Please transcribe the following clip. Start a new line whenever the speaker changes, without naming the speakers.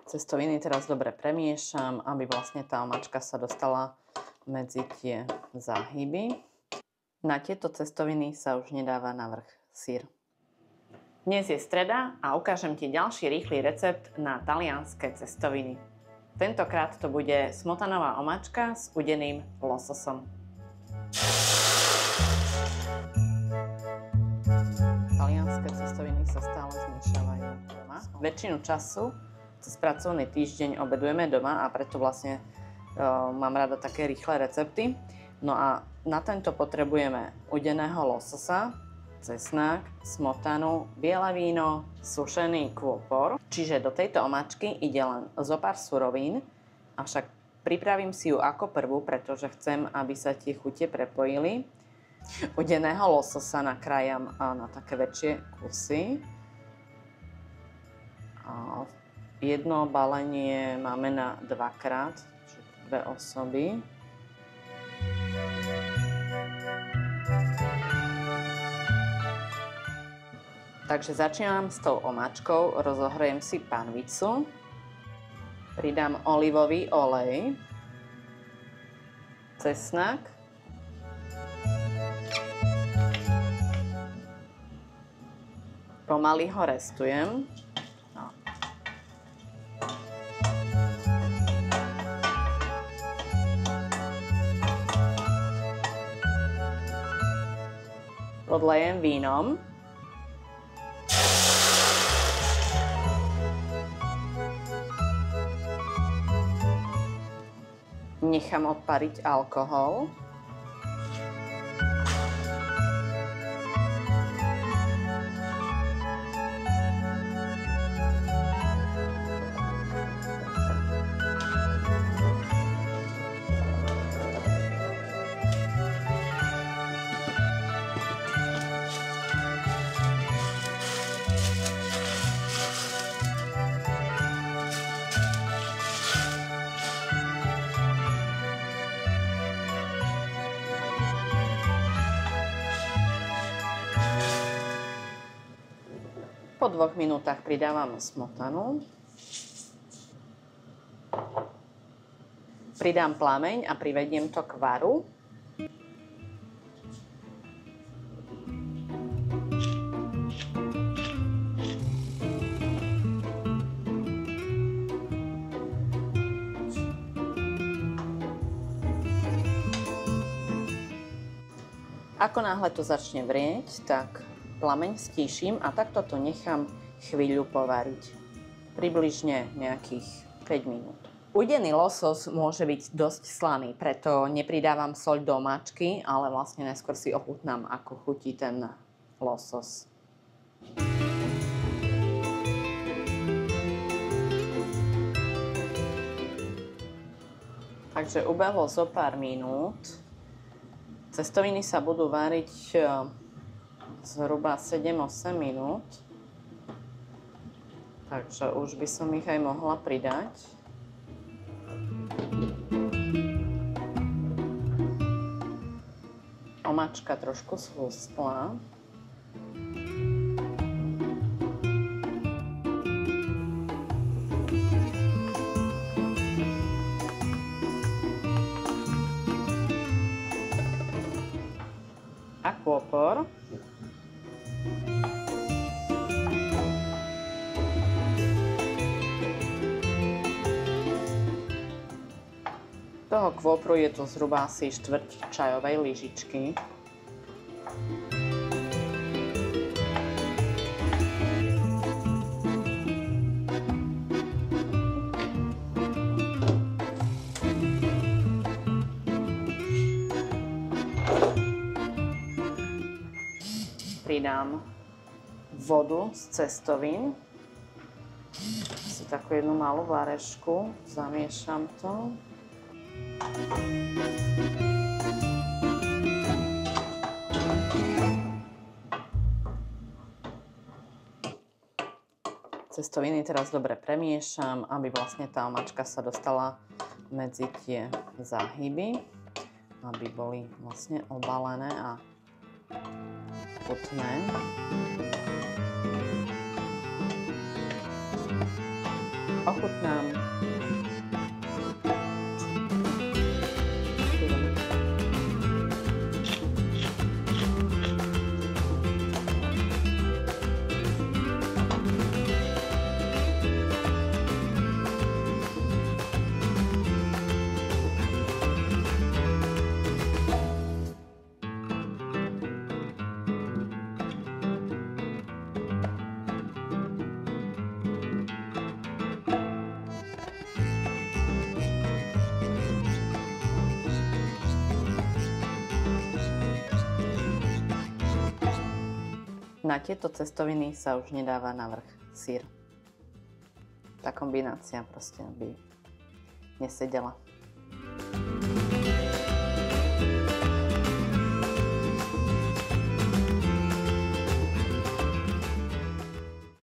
Cestoviny teraz dobre premiešam, aby vlastne tá omáčka sa dostala medzi tie záhyby. Na tieto cestoviny sa už nedáva navrch syr. Dnes je streda a ukážem ti ďalší rýchly recept na talianske cestoviny. Tentokrát to bude smotanová omáčka s udeným lososom. Talianske cestoviny sa stále zmiešavajú doma. Väčšinu času cez pracovný týždeň obedujeme doma a preto vlastne mám rada také rýchle recepty. No a na tento potrebujeme udeného lososa, cesnak, smotanu, biele víno, sušený kôpor. Čiže do tejto omáčky ide len zo pár surovín, avšak pripravím si ju ako prvú, pretože chcem, aby sa tie chute prepojili. Udeného lososa nakrájam na také väčšie kusy. Jedno balenie máme na dvakrát, čiže dve osoby. Takže začínam s tou omáčkou, rozohrejem si panvicu, pridám olivový olej, cesnak, pomaly ho restujem. Podlejem vínom. Nechám odpariť alkohol. Po 2 minútach pridávam smotanu. Pridám plameň a privediem to k varu. Ako náhle to začne vrieť, tak plameň stíšim a takto to nechám chvíľu povariť. Približne nejakých 5 minút. Udený losos môže byť dosť slaný, preto nepridávam soľ do omáčky, ale vlastne najskôr si ochutnám, ako chutí ten losos. Takže ubehlo zo pár minút. Cestoviny sa budú váriť zhruba 7-8 minút. Takže už by som ich aj mohla pridať. Omáčka trošku schustla. A kôpor. Toho kôpru je to zhruba asi 1/4 čajovej lyžičky. Pridám vodu z cestovín. Asi takú jednu malú varešku. Zamiešam to. Cestoviny teraz dobre premiešam, aby vlastne tá omáčka sa dostala medzi tie záhyby, aby boli vlastne obalené a chutné. Ochutnám. Na tieto cestoviny sa už nedáva navrch syr. Tá kombinácia proste by nesedela.